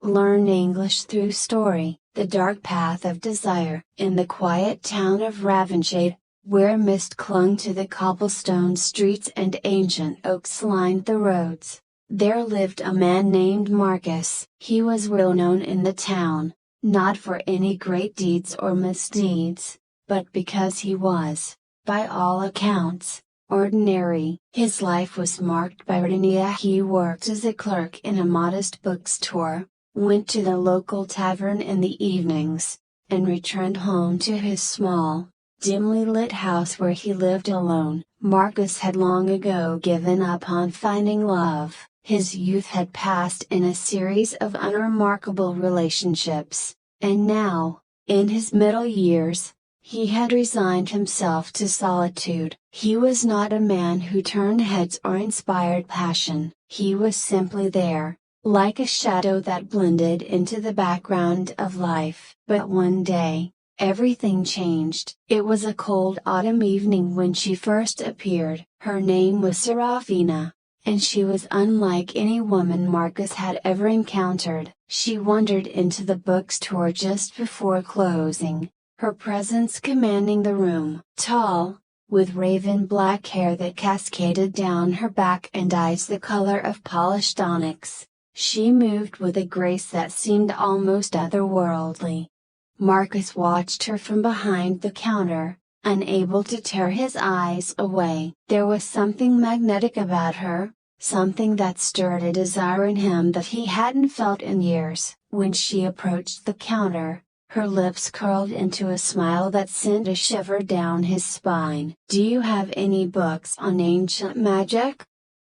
Learn English through story. The Dark Path of Desire. In the quiet town of Ravensshade, where mist clung to the cobblestone streets and ancient oaks lined the roads, there lived a man named Marcus. He was well known in the town, not for any great deeds or misdeeds, but because he was, by all accounts, ordinary. His life was marked by routine. He worked as a clerk in a modest bookstore, went to the local tavern in the evenings, and returned home to his small, dimly lit house where he lived alone. Marcus had long ago given up on finding love. His youth had passed in a series of unremarkable relationships, and now, in his middle years, he had resigned himself to solitude. He was not a man who turned heads or inspired passion. He was simply there, like a shadow that blended into the background of life. But one day, everything changed. It was a cold autumn evening when she first appeared. Her name was Serafina, and she was unlike any woman Marcus had ever encountered. She wandered into the bookstore just before closing, her presence commanding the room. Tall, with raven black hair that cascaded down her back and eyes the color of polished onyx, she moved with a grace that seemed almost otherworldly. Marcus watched her from behind the counter, unable to tear his eyes away. There was something magnetic about her, something that stirred a desire in him that he hadn't felt in years. When she approached the counter, her lips curled into a smile that sent a shiver down his spine. "Do you have any books on ancient magic?"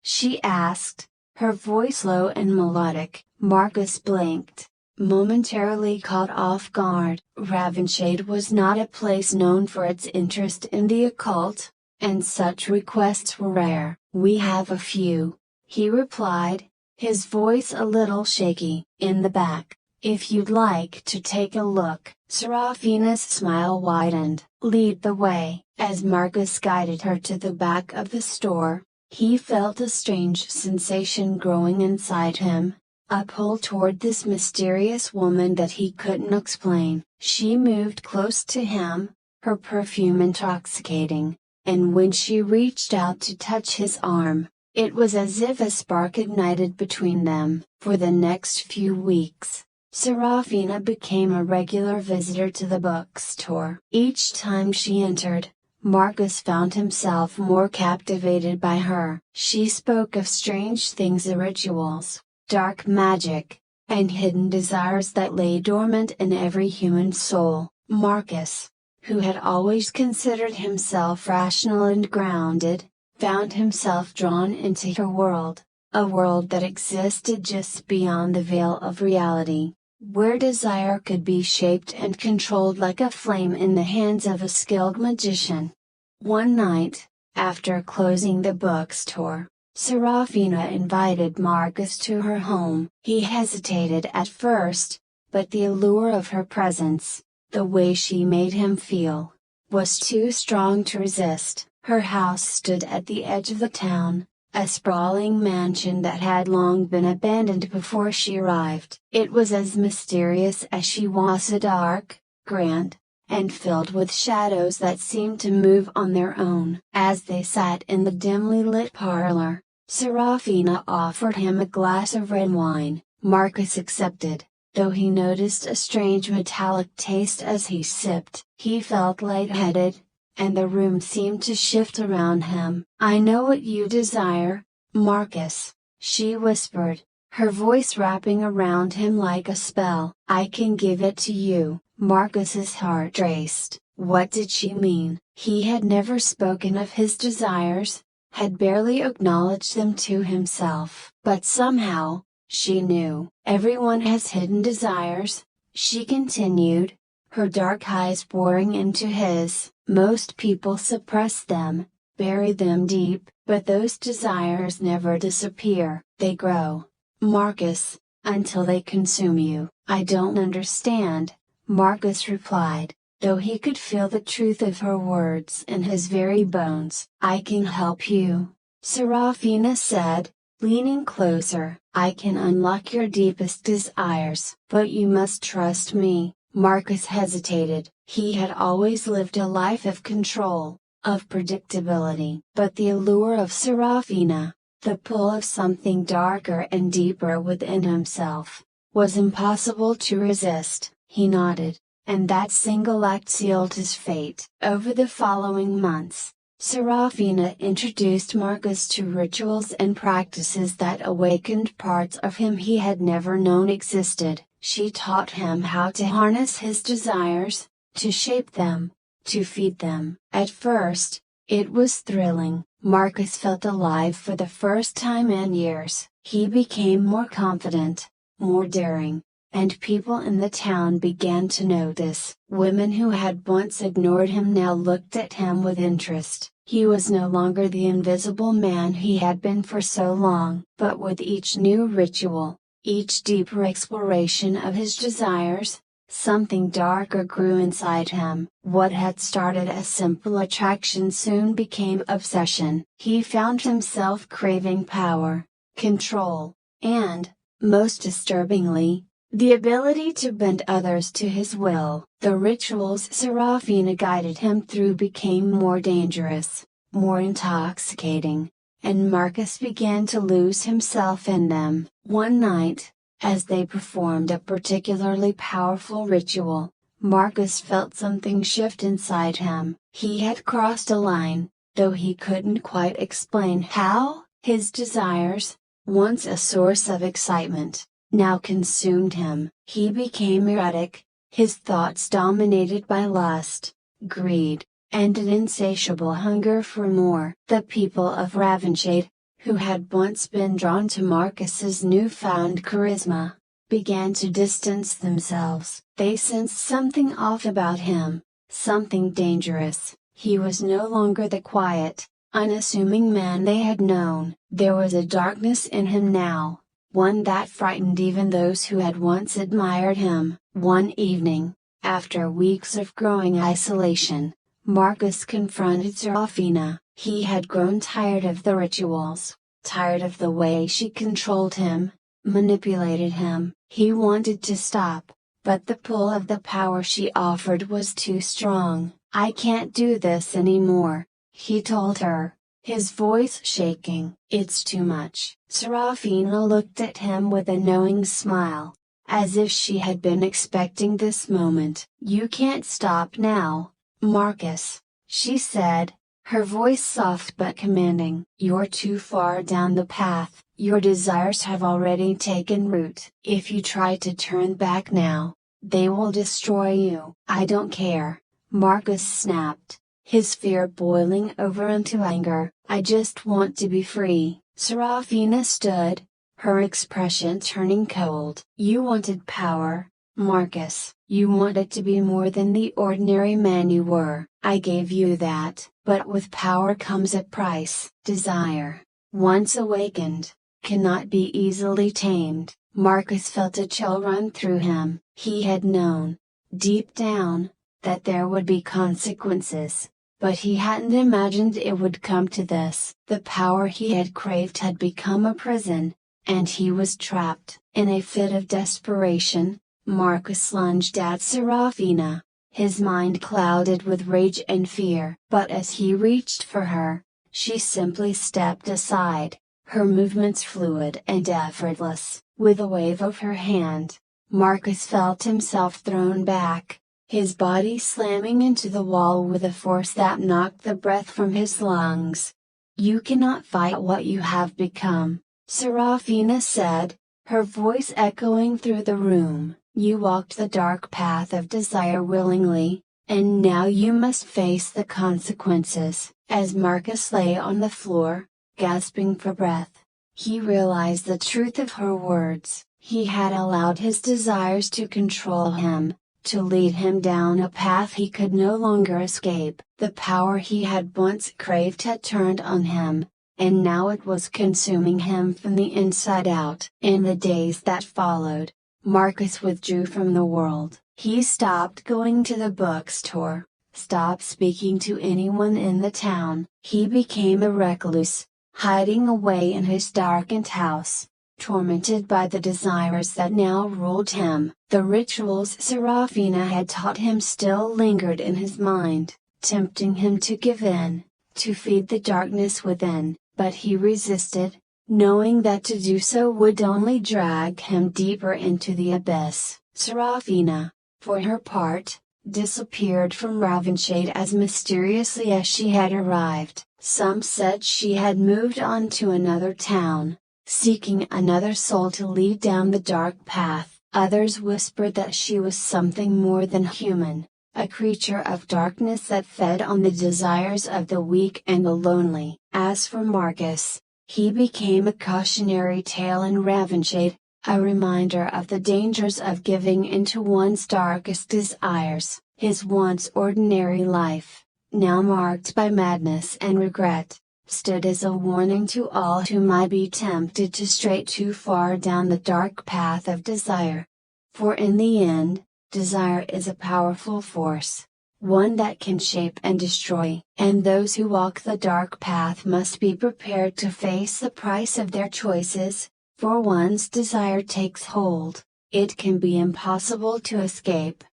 she asked, her voice low and melodic. Marcus blinked, momentarily caught off guard. Ravensshade was not a place known for its interest in the occult, and such requests were rare. "We have a few," he replied, his voice a little shaky. "In the back, if you'd like to take a look." Serafina's smile widened. "Lead the way." As Marcus guided her to the back of the store, he felt a strange sensation growing inside him, a pull toward this mysterious woman that he couldn't explain. She moved close to him, her perfume intoxicating, and when she reached out to touch his arm, it was as if a spark ignited between them. For the next few weeks, Serafina became a regular visitor to the bookstore. Each time she entered, Marcus found himself more captivated by her. She spoke of strange things, rituals, dark magic, and hidden desires that lay dormant in every human soul. Marcus, who had always considered himself rational and grounded, found himself drawn into her world, a world that existed just beyond the veil of reality, where desire could be shaped and controlled like a flame in the hands of a skilled magician. One night, after closing the bookstore, Serafina invited Marcus to her home. He hesitated at first, but the allure of her presence, the way she made him feel, was too strong to resist. Her house stood at the edge of the town, a sprawling mansion that had long been abandoned before she arrived. It was as mysterious as she was dark, grand, and filled with shadows that seemed to move on their own. As they sat in the dimly lit parlor, Serafina offered him a glass of red wine. Marcus accepted, though he noticed a strange metallic taste as he sipped. He felt lightheaded, and the room seemed to shift around him. "I know what you desire, Marcus," she whispered, her voice wrapping around him like a spell. "I can give it to you." Marcus's heart raced. What did she mean? He had never spoken of his desires, had barely acknowledged them to himself. But somehow, she knew. "Everyone has hidden desires," she continued, her dark eyes boring into his. "Most people suppress them, bury them deep, but those desires never disappear. They grow, Marcus, until they consume you." "I don't understand," Marcus replied, though he could feel the truth of her words in his very bones. "I can help you," Serafina said, leaning closer. I can unlock your deepest desires. But you must trust me." Marcus hesitated. He had always lived a life of control, of predictability. But the allure of Serafina, the pull of something darker and deeper within himself, was impossible to resist. He nodded, and that single act sealed his fate. Over the following months, Serafina introduced Marcus to rituals and practices that awakened parts of him he had never known existed. She taught him how to harness his desires, to shape them, to feed them. At first, it was thrilling. Marcus felt alive for the first time in years. He became more confident, more daring, and people in the town began to notice. Women who had once ignored him now looked at him with interest. He was no longer the invisible man he had been for so long. But with each new ritual, each deeper exploration of his desires, something darker grew inside him. What had started as simple attraction soon became obsession. He found himself craving power, control, and, most disturbingly, the ability to bend others to his will. The rituals Serafina guided him through became more dangerous, more intoxicating, and Marcus began to lose himself in them. One night, as they performed a particularly powerful ritual, Marcus felt something shift inside him. He had crossed a line, though he couldn't quite explain how. His desires, once a source of excitement, now consumed him. He became erratic, his thoughts dominated by lust, greed, and an insatiable hunger for more. The people of Ravenshade, who had once been drawn to Marcus's newfound charisma, began to distance themselves. They sensed something off about him, something dangerous. He was no longer the quiet, unassuming man they had known. There was a darkness in him now, one that frightened even those who had once admired him. One evening, after weeks of growing isolation, Marcus confronted Serafina. He had grown tired of the rituals, tired of the way she controlled him, manipulated him. He wanted to stop, but the pull of the power she offered was too strong. "I can't do this anymore," he told her, his voice shaking. "It's too much." Serafina looked at him with a knowing smile, as if she had been expecting this moment. "You can't stop now, Marcus," she said, her voice soft but commanding. "You're too far down the path. Your desires have already taken root. If you try to turn back now, they will destroy you." "I don't care," Marcus snapped, his fear boiling over into anger. "I just want to be free." Serafina stood, her expression turning cold. "You wanted power, Marcus. You wanted to be more than the ordinary man you were. I gave you that. But with power comes a price. Desire, once awakened, cannot be easily tamed." Marcus felt a chill run through him. He had known, deep down, that there would be consequences, but he hadn't imagined it would come to this. The power he had craved had become a prison, and he was trapped. In a fit of desperation, Marcus lunged at Serafina, his mind clouded with rage and fear. But as he reached for her, she simply stepped aside, her movements fluid and effortless. With a wave of her hand, Marcus felt himself thrown back, his body slamming into the wall with a force that knocked the breath from his lungs. "You cannot fight what you have become," Serafina said, her voice echoing through the room. "You walked the dark path of desire willingly, and now you must face the consequences." As Marcus lay on the floor, gasping for breath, he realized the truth of her words. He had allowed his desires to control him, to lead him down a path he could no longer escape. The power he had once craved had turned on him, and now it was consuming him from the inside out. In the days that followed, Marcus withdrew from the world. He stopped going to the bookstore, stopped speaking to anyone in the town. He became a recluse, hiding away in his darkened house, Tormented by the desires that now ruled him, the rituals Serafina had taught him still lingered in his mind, tempting him to give in, to feed the darkness within, but he resisted, knowing that to do so would only drag him deeper into the abyss. Serafina, for her part, disappeared from Ravenshade as mysteriously as she had arrived. Some said she had moved on to another town, seeking another soul to lead down the dark path. Others whispered that she was something more than human, a creature of darkness that fed on the desires of the weak and the lonely. As for Marcus, he became a cautionary tale in Ravenshade, a reminder of the dangers of giving into one's darkest desires. His once ordinary life, now marked by madness and regret, stood as a warning to all who might be tempted to stray too far down the dark path of desire. For in the end, desire is a powerful force, one that can shape and destroy. And those who walk the dark path must be prepared to face the price of their choices, for once desire takes hold, it can be impossible to escape.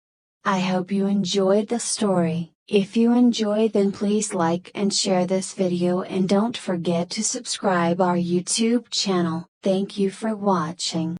I hope you enjoyed the story. If you enjoyed, then please like and share this video, and don't forget to subscribe our YouTube channel. Thank you for watching.